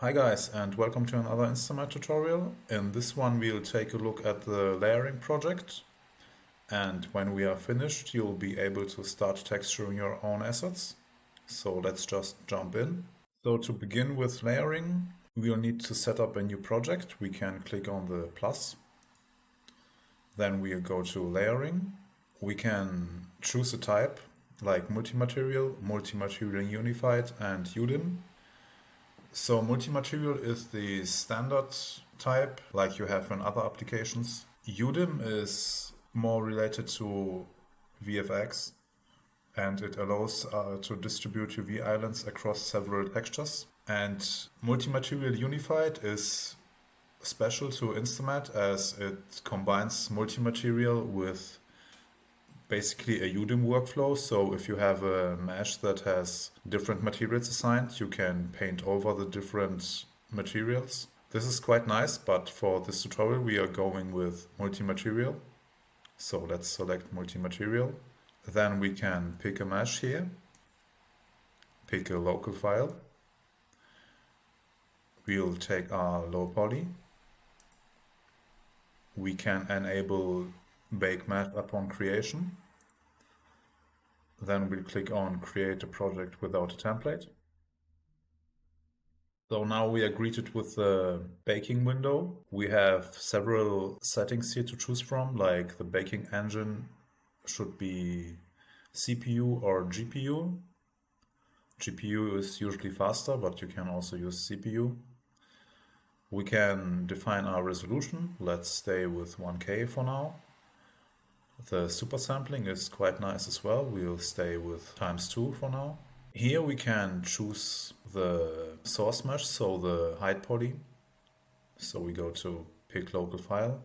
Hi guys, and welcome to another InstaMAT tutorial. In this one we'll take a look at the layering project, and when we are finished you'll be able to start texturing your own assets. So let's just jump in. So to begin with layering, we'll need to set up a new project. We can click on the plus. Then we'll go to layering. We can choose a type like multi-material, multi-material unified, and UDIM. So multi-material is the standard type like you have in other applications. UDIM is more related to VFX, and it allows to distribute UV islands across several textures. And multi-material unified is special to InstaMAT as it combines multi-material with basically a UDIM workflow. So if you have a mesh that has different materials assigned, you can paint over the different materials. This is quite nice, but for this tutorial we are going with multi-material. So let's select multi-material. Then we can pick a mesh here, pick a local file. We'll take our low poly. We can enable bake mesh upon creation. Then we'll click on create a project without a template. So now we are greeted with the baking window. We have several settings here to choose from, like the baking engine should be CPU or GPU. GPU is usually faster, but you can also use CPU. We can define our resolution. Let's stay with 1K for now. The super sampling is quite nice as well. We'll stay with ×2 for now. Here we can choose the source mesh, so the height poly. So we go to pick local file.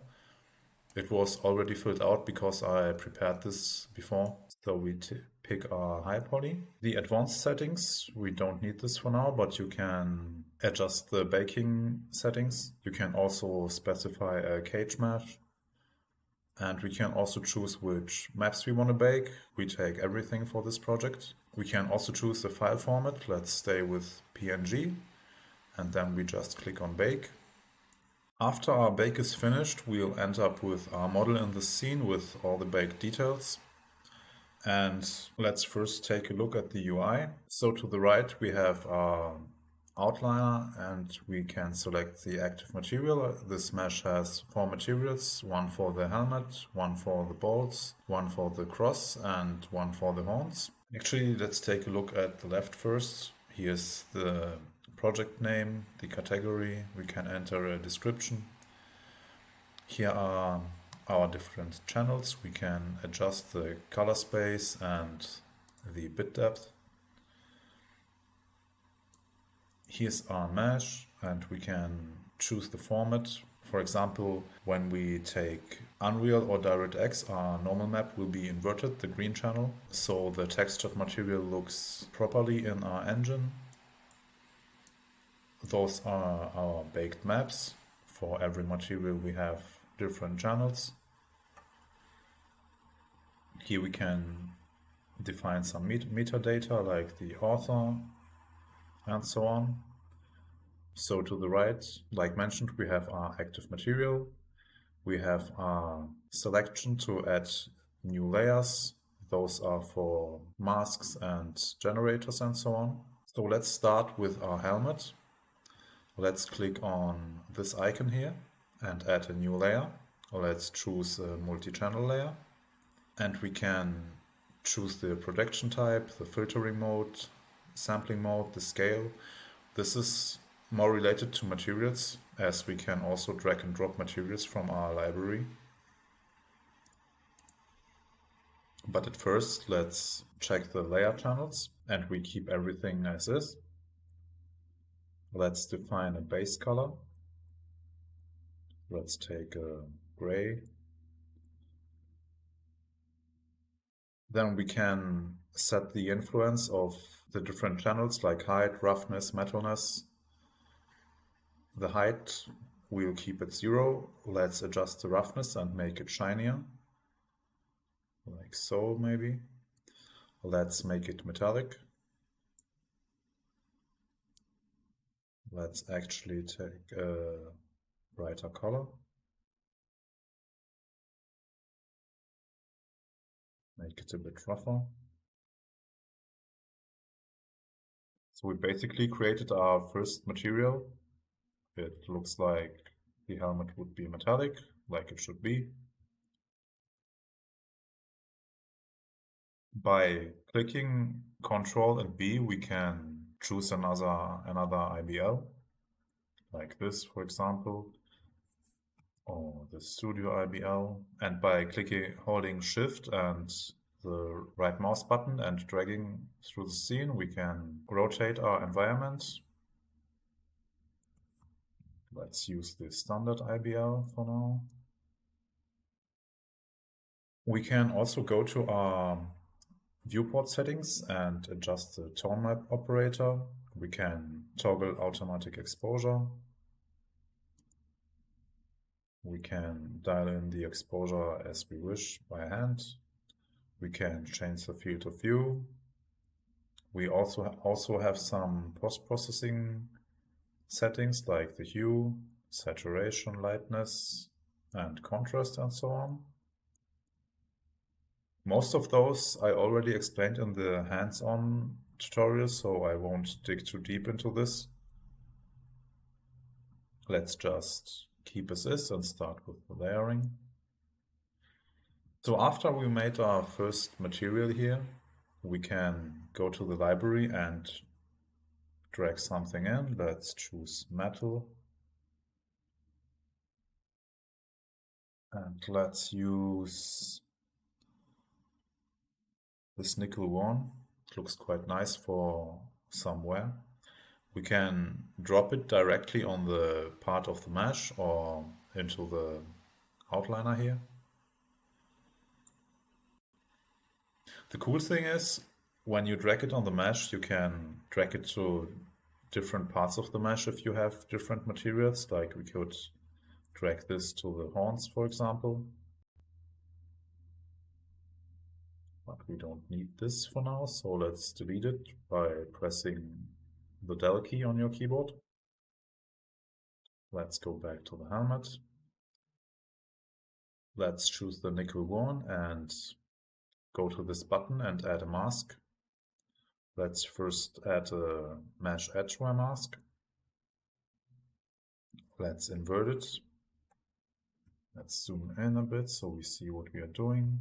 It was already filled out because I prepared this before. So we pick our height poly. The advanced settings, we don't need this for now, but you can adjust the baking settings. You can also specify a cage mesh. And we can also choose which maps we want to bake. We take everything for this project. We can also choose the file format. Let's stay with PNG. And then we just click on bake. After our bake is finished, we'll end up with our model in the scene with all the baked details. And let's first take a look at the UI. So to the right, we have our outliner, and we can select the active material. This mesh has 4 materials, one for the helmet, one for the bolts, one for the cross, and one for the horns. Actually, let's take a look at the left first. Here's the project name, the category. We can enter a description. Here are our different channels. We can adjust the color space and the bit depth. Here's our mesh, and we can choose the format. For example, when we take Unreal or DirectX, our normal map will be inverted, the green channel, so the textured material looks properly in our engine. Those are our baked maps. For every material we have different channels. Here we can define some metadata like the author and so on. So to the right, like mentioned, we have our active material. We have our selection to add new layers. Those are for masks and generators and so on. So let's start with our helmet. Let's click on this icon here and add a new layer. Let's choose a multi-channel layer. And we can choose the projection type, the filtering mode, sampling mode, the scale. This is more related to materials, as we can also drag and drop materials from our library. But at first, let's check the layer channels, and we keep everything as is. Let's define a base color. Let's take a gray. Then we can set the influence of the different channels like height, roughness, metalness. The height, we'll keep it 0. Let's adjust the roughness and make it shinier. Like so, maybe. Let's make it metallic. Let's actually take a brighter color. Make it a bit rougher. So we basically created our first material. It looks like the helmet would be metallic, like it should be. By clicking Ctrl and B, we can choose another IBL, like this, for example, or the Studio IBL. And by holding Shift and the right mouse button and dragging through the scene, we can rotate our environment. Let's use the standard IBL for now. We can also go to our viewport settings and adjust the tone map operator. We can toggle automatic exposure. We can dial in the exposure as we wish by hand. We can change the field of view. We also have some post-processing settings like the hue, saturation, lightness, and contrast, and so on. Most of those I already explained in the hands-on tutorial, so I won't dig too deep into this. Let's just keep as is and start with the layering. So after we made our first material here, we can go to the library and drag something in. Let's choose metal. And let's use this nickel one. It looks quite nice for somewhere. We can drop it directly on the part of the mesh or into the outliner here. The cool thing is, when you drag it on the mesh, you can drag it to different parts of the mesh if you have different materials. Like we could drag this to the horns, for example. But we don't need this for now, so let's delete it by pressing the Del key on your keyboard. Let's go back to the helmet. Let's choose the nickel one and go to this button and add a mask. Let's first add a mesh edgeware mask. Let's invert it. Let's zoom in a bit so we see what we are doing.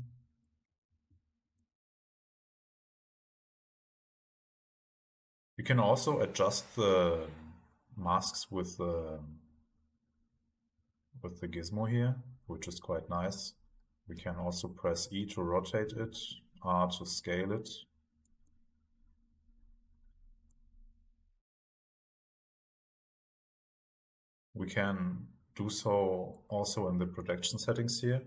You can also adjust the masks with the gizmo here, which is quite nice. We can also press E to rotate it, R to scale it. We can do so also in the projection settings here.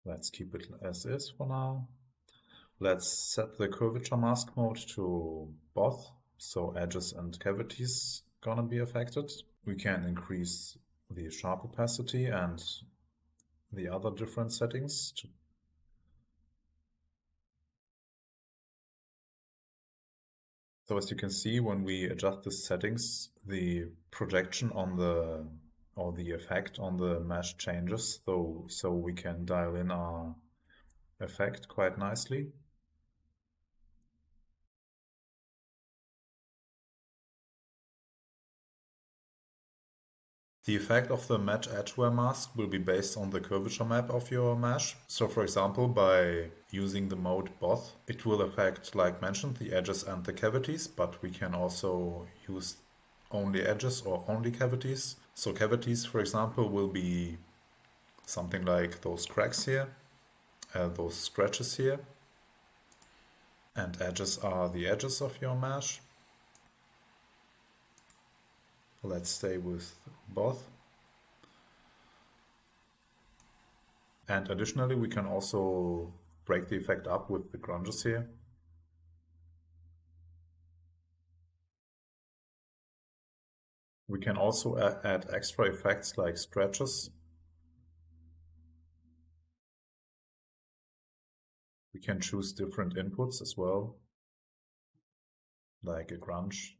Let's keep it as is for now. Let's set the curvature mask mode to both, so edges and cavities gonna be affected. We can increase the sharp opacity and the other different settings. So as you can see, when we adjust the settings, the projection on the effect on the mesh changes, so we can dial in our effect quite nicely. The effect of the match edgeware mask will be based on the curvature map of your mesh. So for example, by using the mode both, it will affect, like mentioned, the edges and the cavities, but we can also use only edges or only cavities. So cavities, for example, will be something like those cracks here, those scratches here, and edges are the edges of your mesh. Let's stay with both. And additionally, we can also break the effect up with the grunges here. We can also add extra effects like scratches. We can choose different inputs as well. like a grunge.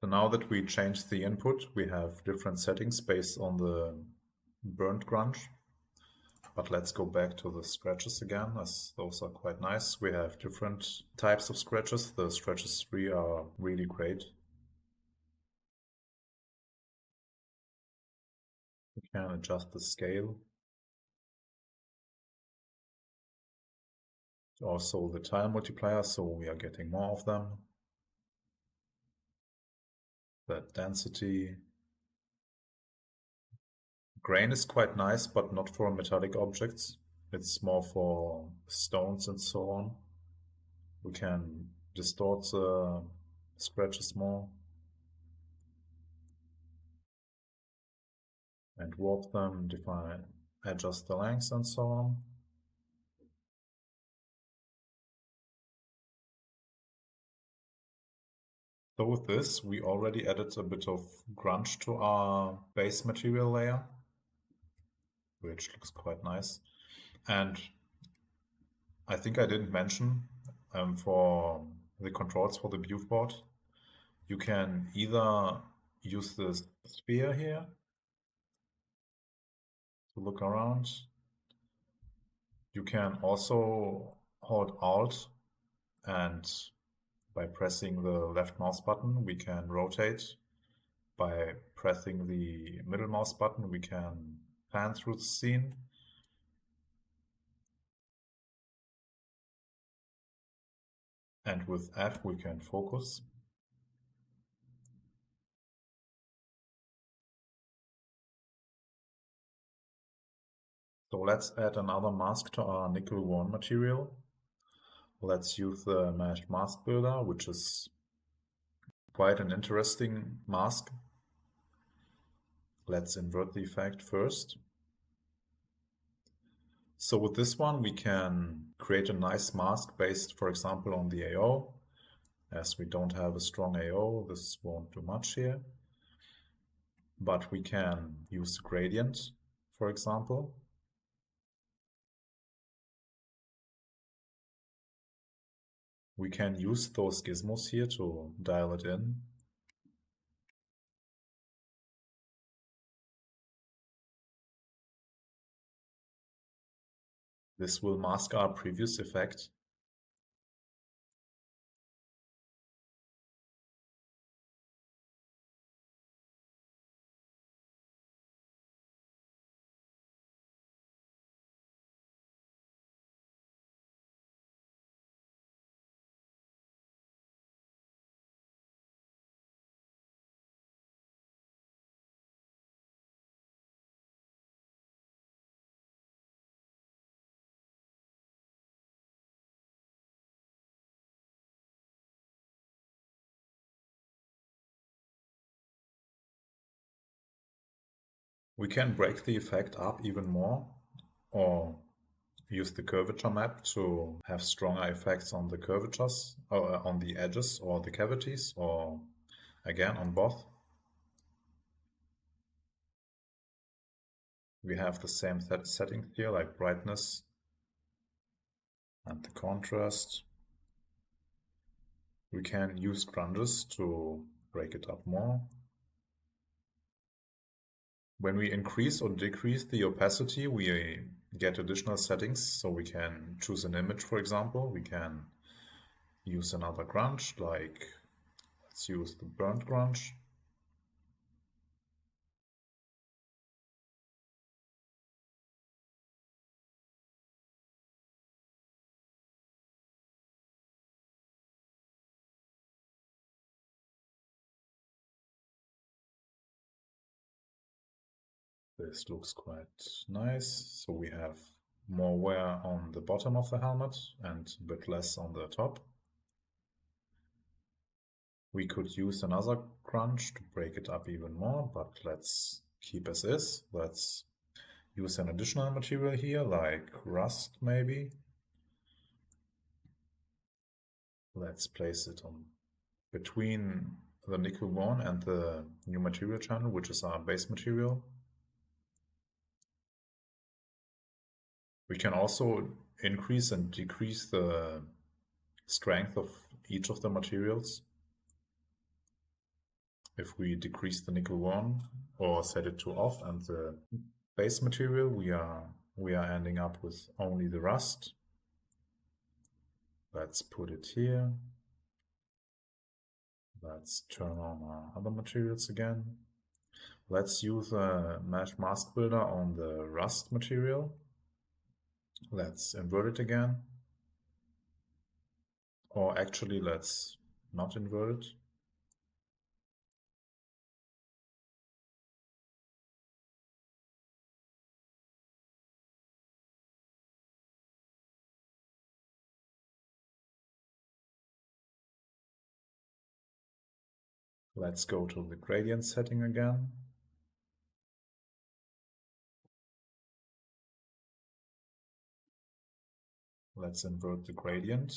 So now that we changed the input, we have different settings based on the burnt grunge. But let's go back to the scratches again, as those are quite nice. We have different types of scratches. The scratches 3 are really great. We can adjust the scale. Also the tile multiplier, so we are getting more of them. The density. Grain is quite nice, but not for metallic objects. It's more for stones and so on. We can distort the scratches more and warp them, define, adjust the lengths and so on. So with this, we already added a bit of grunge to our base material layer, which looks quite nice. And I think I didn't mention for the controls for the viewport, you can either use the sphere here to look around. You can also hold Alt, and by pressing the left mouse button, we can rotate. By pressing the middle mouse button, we can pan through the scene. And with F, we can focus. So let's add another mask to our nickel one material. Let's use the Mesh Mask Builder, which is quite an interesting mask. Let's invert the effect first. So with this one, we can create a nice mask based, for example, on the AO. As we don't have a strong AO, this won't do much here. But we can use gradient, for example. We can use those gizmos here to dial it in. This will mask our previous effect. We can break the effect up even more, or use the curvature map to have stronger effects on the curvatures, or on the edges or the cavities, or again on both. We have the same settings here, like brightness and the contrast. We can use grunges to break it up more. When we increase or decrease the opacity, we get additional settings. So we can choose an image, for example. We can use another grunge, like let's use the burnt grunge. This looks quite nice. So we have more wear on the bottom of the helmet and a bit less on the top. We could use another grunge to break it up even more, but let's keep as is. Let's use an additional material here, like rust maybe. Let's place it on between the nickel one and the new material channel, which is our base material. We can also increase and decrease the strength of each of the materials. If we decrease the nickel 1 or set it to off and the base material, we are ending up with only the rust. Let's put it here. Let's turn on our other materials again. Let's use a mesh mask builder on the rust material. Let's invert it again. Or actually, let's not invert it. Let's go to the gradient setting again. Let's invert the gradient.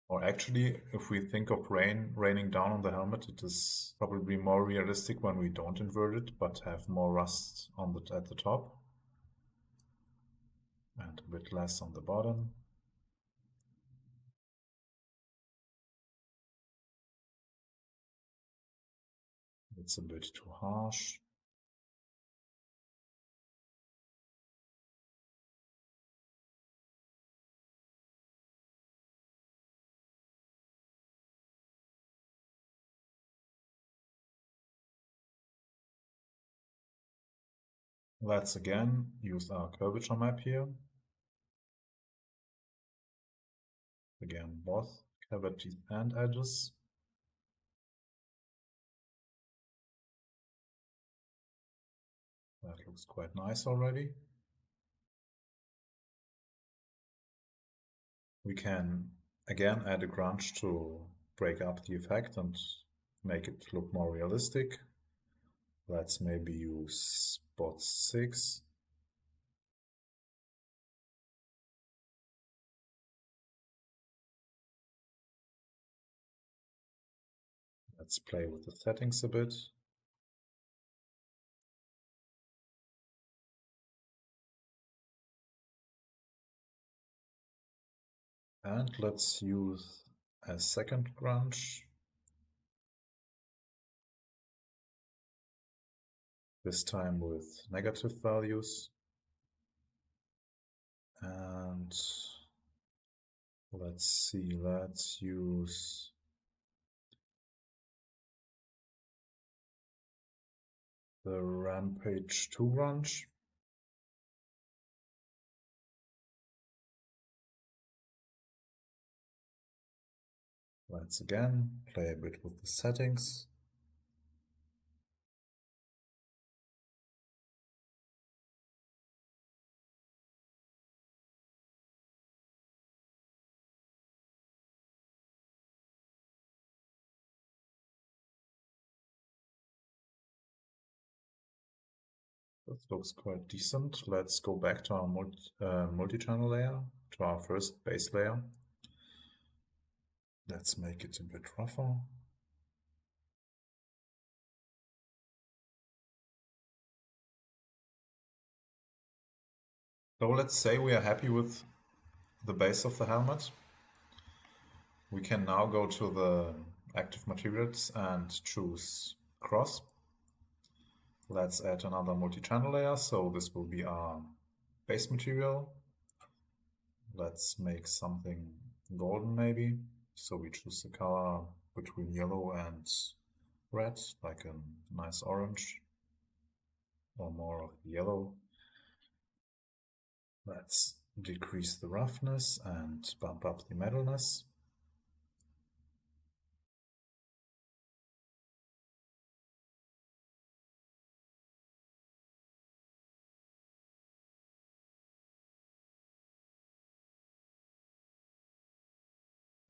Or actually, if we think of rain raining down on the helmet, it is probably more realistic when we don't invert it, but have more rust on at the top. And a bit less on the bottom. It's a bit too harsh. Let's again use our curvature map here. Again, both cavities and edges. That looks quite nice already. We can again add a grunge to break up the effect and make it look more realistic. Let's maybe use spot 6. Let's play with the settings a bit. And let's use a second grunge. This time with negative values. And let's see, let's use the Rampage 2 grunge. Let's again play a bit with the settings. This looks quite decent. Let's go back to our multi-channel layer, to our first base layer. Let's make it a bit rougher. So let's say we are happy with the base of the helmet. We can now go to the active materials and choose cross. Let's add another multi-channel layer, so this will be our base material. Let's make something golden maybe. So we choose the color between yellow and red, like a nice orange or more of yellow. Let's decrease the roughness and bump up the metalness.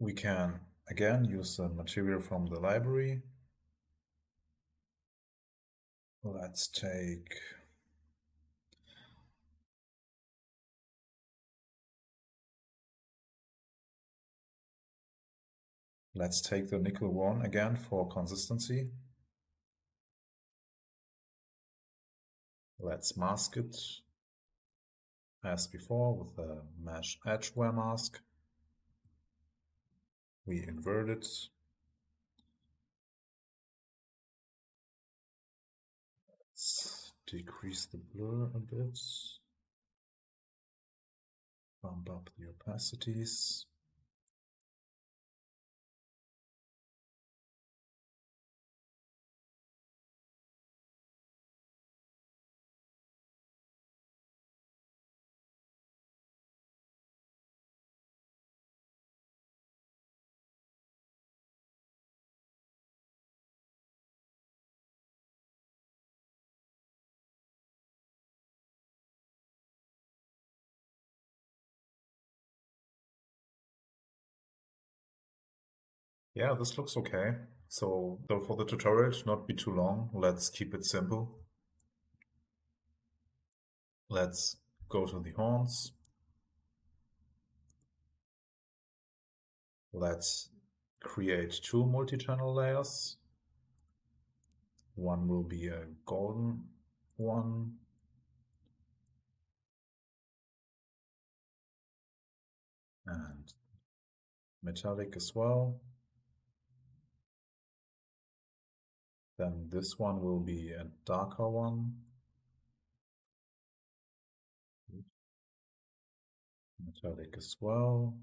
We can again use the material from the library. Let's take the nickel 1 again for consistency. Let's mask it as before with a mesh edgeware mask. We invert it. Let's decrease the blur a bit. Bump up the opacities. Yeah, this looks okay. So, though for the tutorial to not be too long, let's keep it simple. Let's go to the horns. Let's create two multi-channel layers. One will be a golden one. And metallic as well. Then this one will be a darker one. Metallic as well.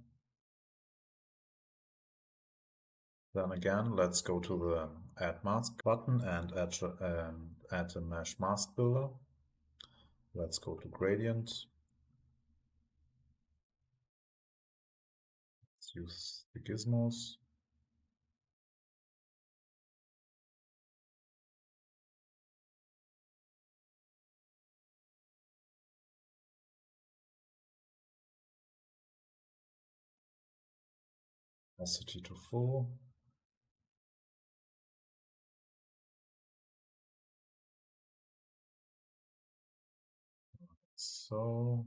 Then again, let's go to the Add Mask button and add a Mesh Mask Builder. Let's go to Gradient. Let's use the gizmos. Opacity to full. So,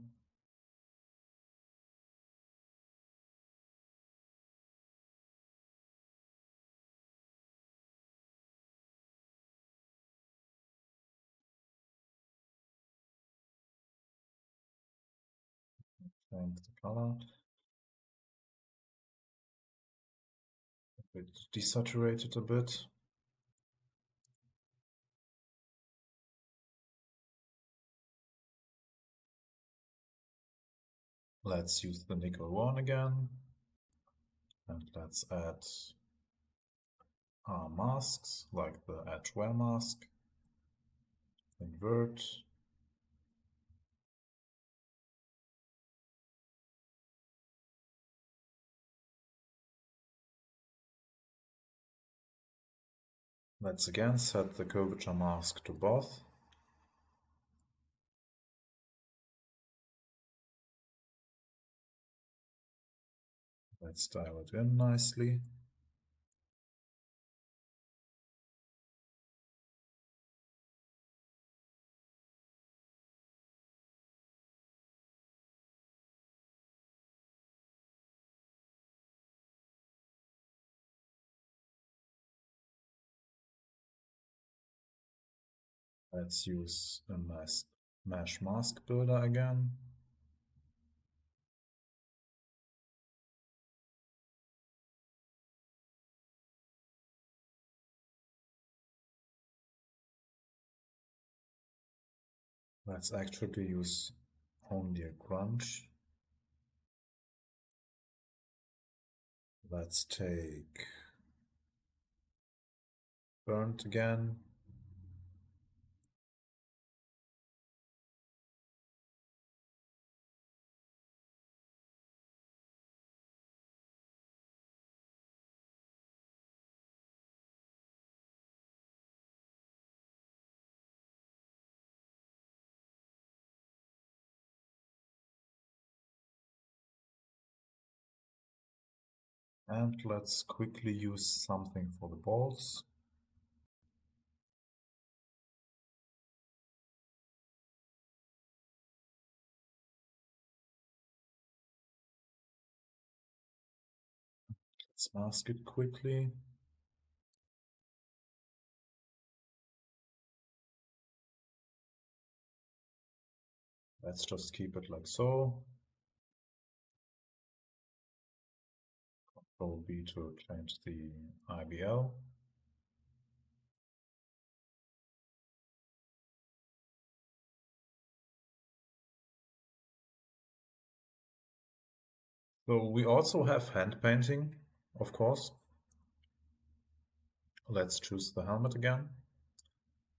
change the color. Desaturate it a bit. Let's use the nickel one again. And let's add our masks, like the edgeware mask. Invert. Let's again set the curvature mask to both. Let's dial it in nicely. Let's use a mesh mask builder again. Let's actually use only a grunge. Let's take burnt again. And let's quickly use something for the balls. Let's mask it quickly. Let's just keep it like so. Control B to change the IBL. So we also have hand painting, of course. Let's choose the helmet again.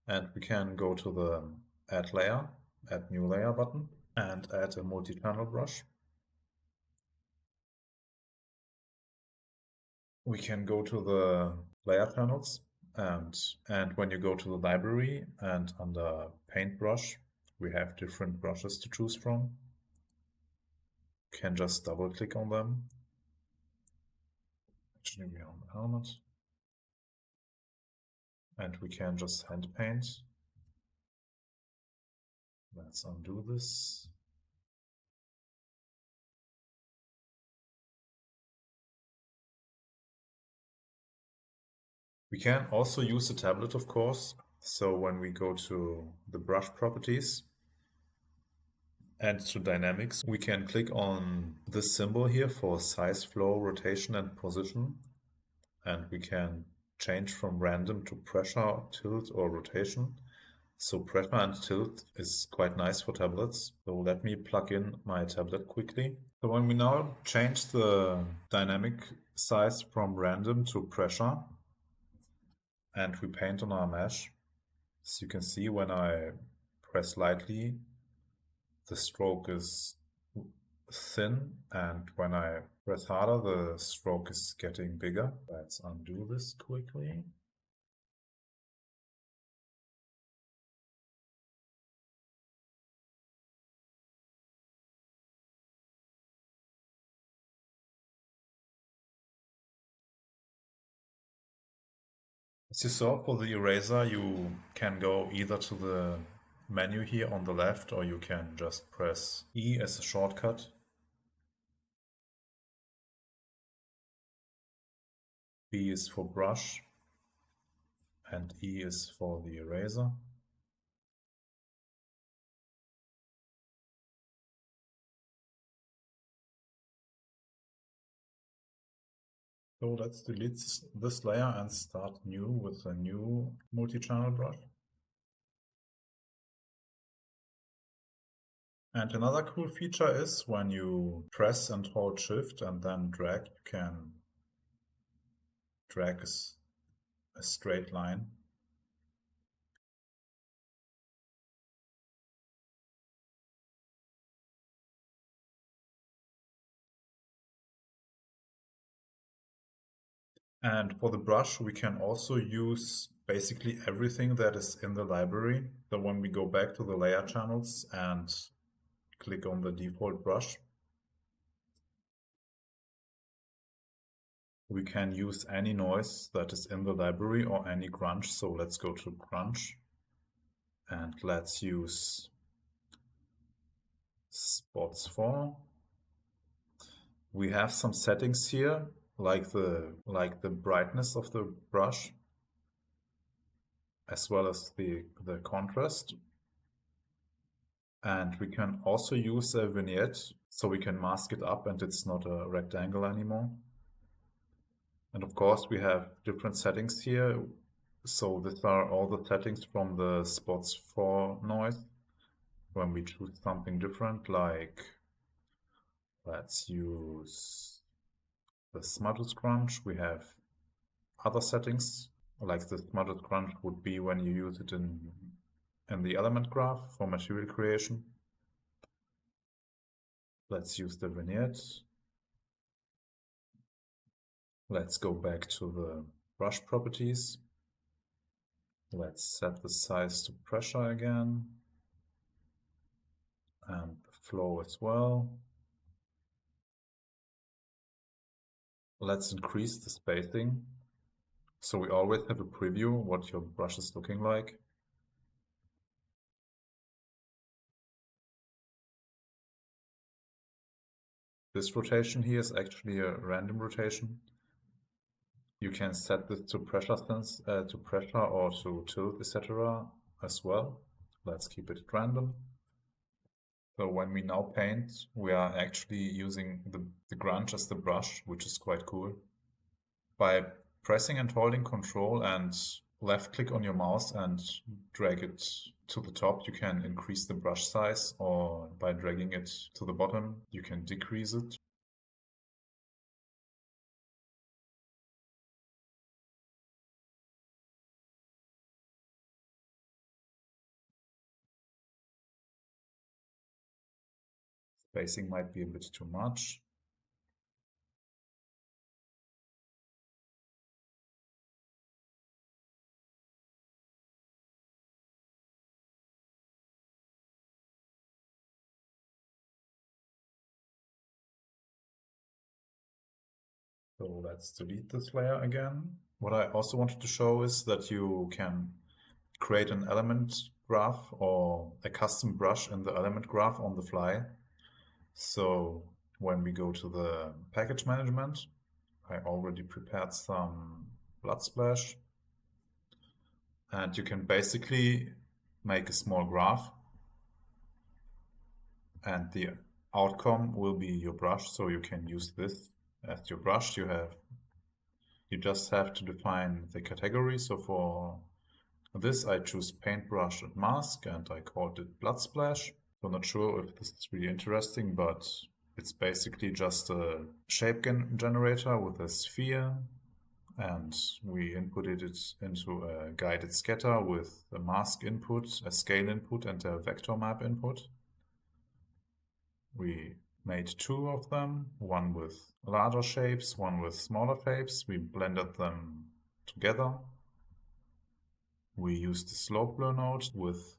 And we can go to the add layer, add new layer button, and add a multi-channel brush. We can go to the layer channels, and when you go to the library and under paintbrush, we have different brushes to choose from. You can just double click on them. Actually, we are on the helmet. And we can just hand paint. Let's undo this. We can also use the tablet, of course. So when we go to the brush properties and to dynamics, we can click on this symbol here for size, flow, rotation, and position. And we can change from random to pressure, tilt, or rotation. So pressure and tilt is quite nice for tablets. So let me plug in my tablet quickly. So when we now change the dynamic size from random to pressure, and we paint on our mesh, as you can see, when I press lightly, the stroke is thin, and when I press harder, the stroke is getting bigger. Let's undo this quickly. As you saw, for the eraser, you can go either to the menu here on the left, or you can just press E as a shortcut. B is for brush, and E is for the eraser. So let's delete this layer and start new with a new multi-channel brush. And another cool feature is when you press and hold Shift and then drag, you can drag a straight line. And for the brush, we can also use basically everything that is in the library. So when we go back to the layer channels and click on the default brush, we can use any noise that is in the library or any grunge. So let's go to grunge and let's use spots 4. We have some settings here, like the brightness of the brush, as well as the contrast. And we can also use a vignette, so we can mask it up and it's not a rectangle anymore. And of course, we have different settings here. So these are all the settings from the spots 4 noise. When we choose something different, like let's use the smudges crunch, we have other settings, like the smudges crunch would be when you use it in the element graph for material creation. Let's use the vignette. Let's go back to the brush properties. Let's set the size to pressure again, and the flow as well. Let's increase the spacing, so we always have a preview what your brush is looking like. This rotation here is actually a random rotation. You can set this to pressure sense, to pressure or to tilt, etc. as well. Let's keep it random. So when we now paint, we are actually using the grunge as the brush, which is quite cool. By pressing and holding Control and left click on your mouse and drag it to the top, you can increase the brush size, or by dragging it to the bottom, you can decrease it. Spacing might be a bit too much. So let's delete this layer again. What I also wanted to show is that you can create an element graph or a custom brush in the element graph on the fly. So when we go to the package management, I already prepared some blood splash, and you can basically make a small graph, and the outcome will be your brush. So you can use this as your brush. You just have to define the category. So for this, I choose paintbrush and mask, and I called it blood splash. I'm not sure if this is really interesting, but it's basically just a shape generator with a sphere, and we inputted it into a guided scatter with a mask input, a scale input, and a vector map input. We made two of them, one with larger shapes, one with smaller shapes. We blended them together. We used the slope blur node with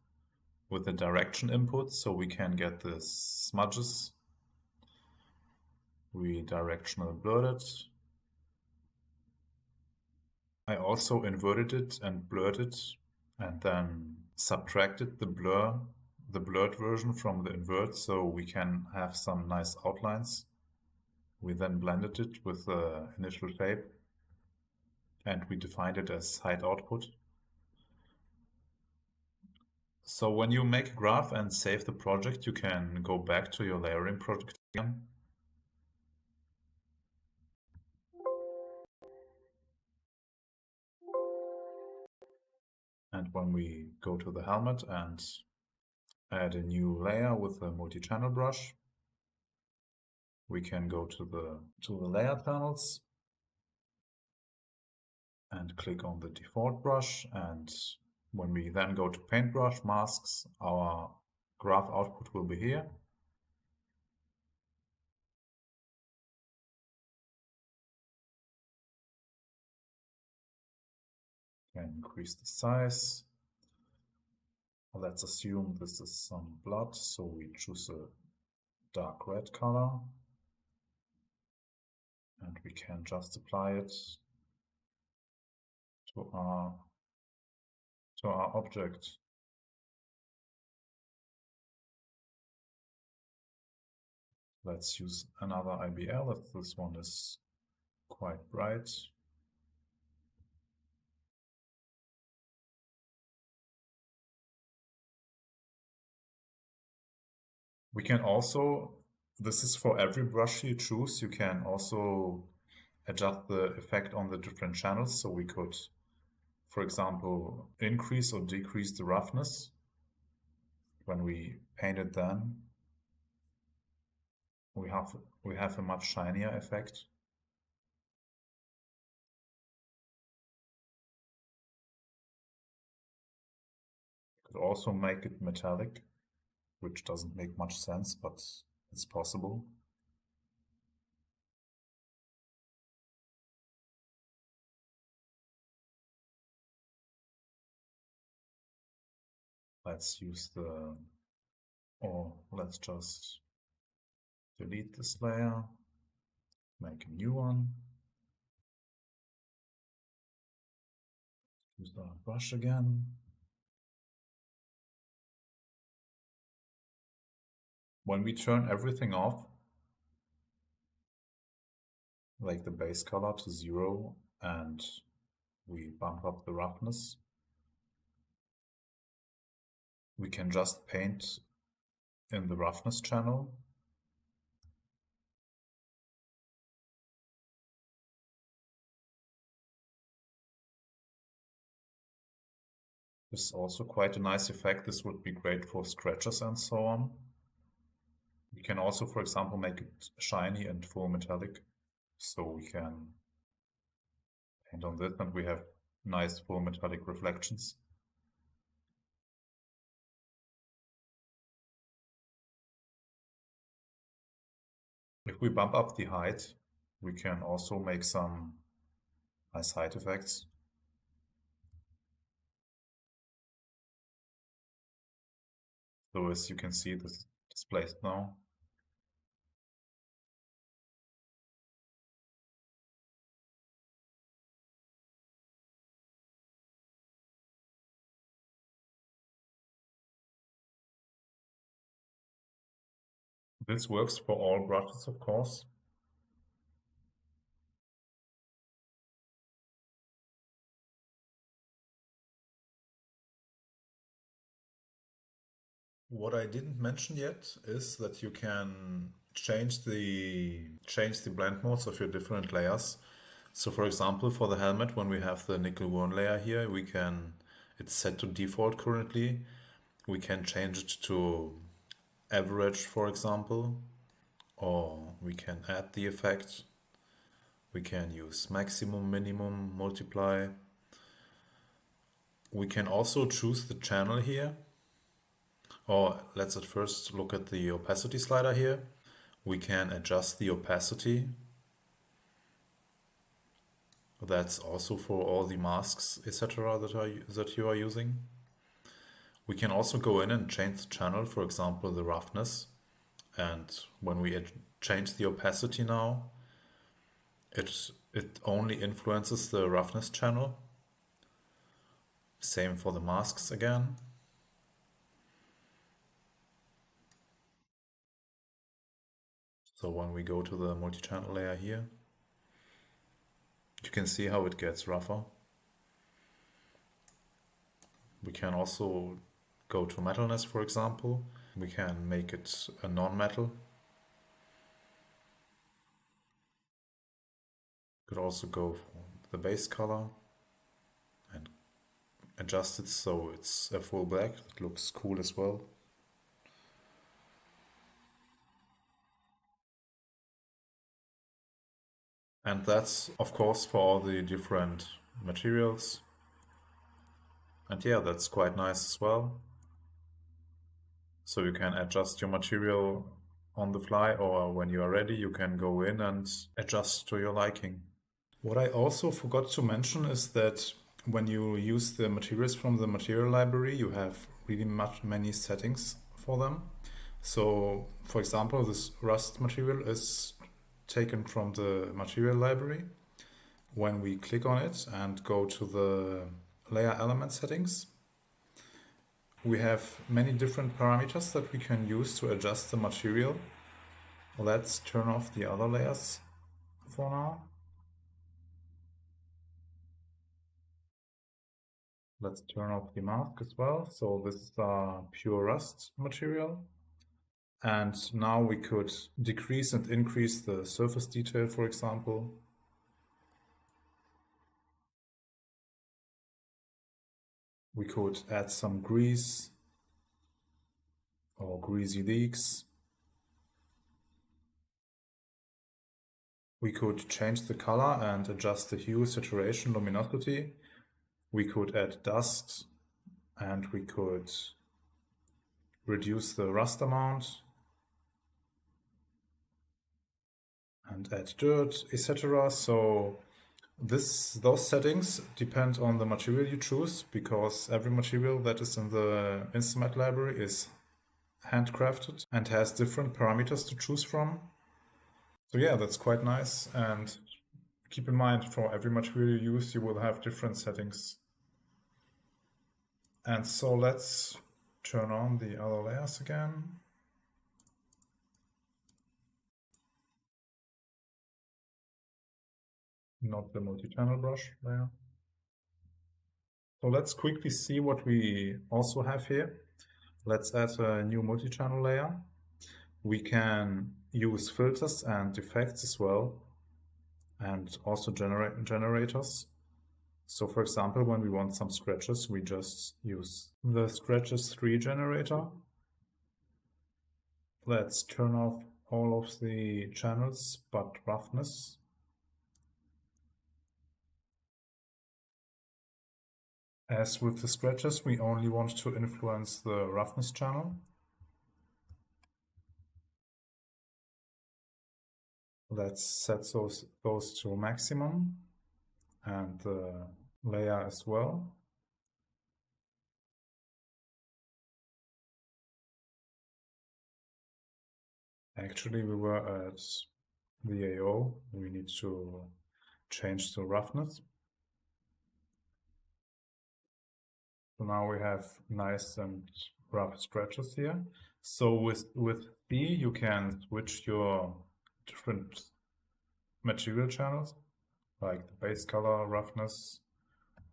the direction input, so we can get the smudges. We directional blurred it. I also inverted it and blurred it, and then subtracted the blurred version from the invert, so we can have some nice outlines. We then blended it with the initial shape, and we defined it as hide output. So when you make a graph and save the project, you can go back to your layering project again. And when we go to the helmet and add a new layer with a multi-channel brush, we can go to the layer panels and click on the default brush. And when we then go to paintbrush masks, our graph output will be here. Can increase the size. Let's assume this is some blood, so we choose a dark red color, and we can just apply it to our object. Let's use another IBL if this one is quite bright. We can also, this is for every brush you choose, you can also adjust the effect on the different channels. So we could, for example, increase or decrease the roughness when we paint it. Then we have a much shinier effect. Could also make it metallic, which doesn't make much sense, but it's possible. Let's use let's just delete this layer, make a new one. Use the brush again. When we turn everything off, like the base color to 0, and we bump up the roughness, we can just paint in the roughness channel. This is also quite a nice effect. This would be great for scratches and so on. We can also, for example, make it shiny and full metallic. So we can paint on this and we have nice full metallic reflections. If we bump up the height, we can also make some nice height effects. So as you can see, this is displaced now. This works for all brushes, of course. What I didn't mention yet is that you can change the blend modes of your different layers. So for example, for the helmet, when we have the nickel one layer here, it's set to default currently. We can change it to average, for example, or we can add the effect. We can use maximum, minimum, multiply. We can also choose the channel here. Or let's at first look at the opacity slider here. We can adjust the opacity. That's also for all the masks, etc. that you are using. We can also go in and change the channel, for example, the roughness. And when we change the opacity now, it only influences the roughness channel. Same for the masks again. So when we go to the multi-channel layer here, you can see how it gets rougher. We can also go to metalness, for example. We can make it a non-metal. Could also go for the base color and adjust it so it's a full black. It looks cool as well. And that's, of course, for all the different materials. And yeah, that's quite nice as well. So you can adjust your material on the fly, or when you are ready, you can go in and adjust to your liking. What I also forgot to mention is that when you use the materials from the material library, you have really many settings for them. So, for example, this rust material is taken from the material library. When we click on it and go to the layer element settings, we have many different parameters that we can use to adjust the material. Let's turn off the other layers for now. Let's turn off the mask as well. So this is pure rust material. And now we could decrease and increase the surface detail, for example. We could add some grease or greasy leaks. We could change the color and adjust the hue, saturation, luminosity. We could add dust and we could reduce the rust amount and add dirt, etc. So those settings depend on the material you choose, because every material that is in the InstaMAT library is handcrafted and has different parameters to choose from. So yeah, that's quite nice. And keep in mind, for every material you use, you will have different settings. And so let's turn on the other layers again. Not the multi-channel brush layer. So let's quickly see what we also have here. Let's add a new multi-channel layer. We can use filters and effects as well, and also generators. So for example, when we want some scratches, we just use the scratches 3 generator. Let's turn off all of the channels but roughness. As with the scratches, we only want to influence the roughness channel. Let's set those to maximum and the layer as well. Actually, we were at the AO. We need to change the roughness. So now we have nice and rough scratches here. So with B, you can switch your different material channels, like the base color, roughness,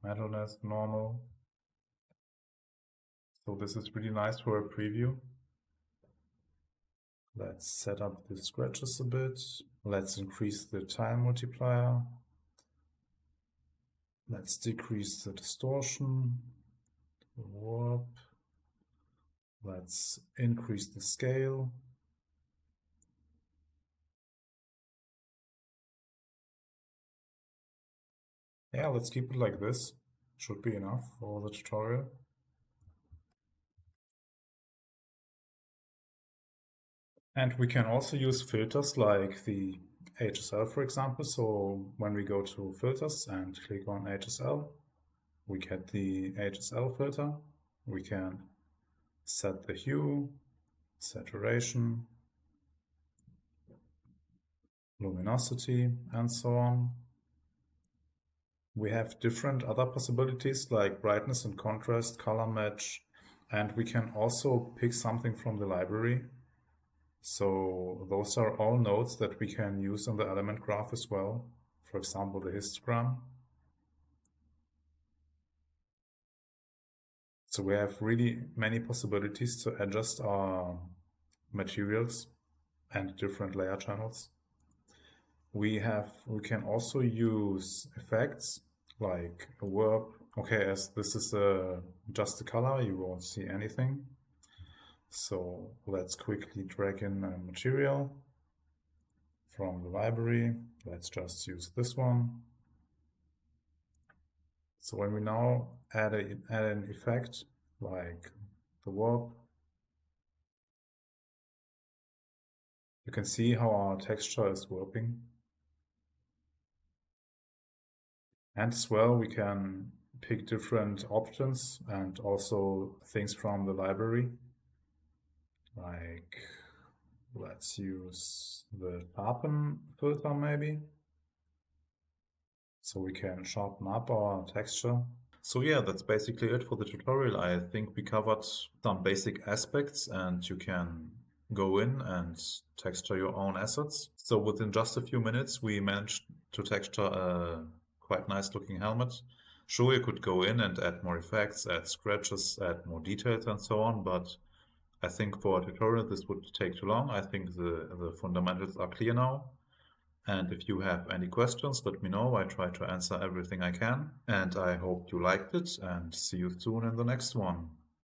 metalness, normal. So this is really nice for a preview. Let's set up the scratches a bit. Let's increase the time multiplier. Let's decrease the distortion, the warp. Let's increase the scale. Yeah, let's keep it like this. Should be enough for the tutorial. And we can also use filters like the HSL, for example. So when we go to filters and click on HSL, we get the HSL filter. We can set the hue, saturation, luminosity, and so on. We have different other possibilities like brightness and contrast, color match, and we can also pick something from the library. So those are all nodes that we can use in the element graph as well. For example, the histogram. So we have really many possibilities to adjust our materials and different layer channels. We can also use effects like a warp. Okay, as this is just a color, you won't see anything. So let's quickly drag in a material from the library. Let's just use this one. So when we now add an effect like the warp, you can see how our texture is warping. And as well, we can pick different options and also things from the library. Like, let's use the sharpen filter maybe. So we can sharpen up our texture. So yeah, that's basically it for the tutorial. I think we covered some basic aspects and you can go in and texture your own assets. So within just a few minutes, we managed to texture a quite nice looking helmet. Sure, you could go in and add more effects, add scratches, add more details and so on, but I think for a tutorial this would take too long. I think the fundamentals are clear now. And if you have any questions, let me know. I try to answer everything I can. And I hope you liked it and see you soon in the next one.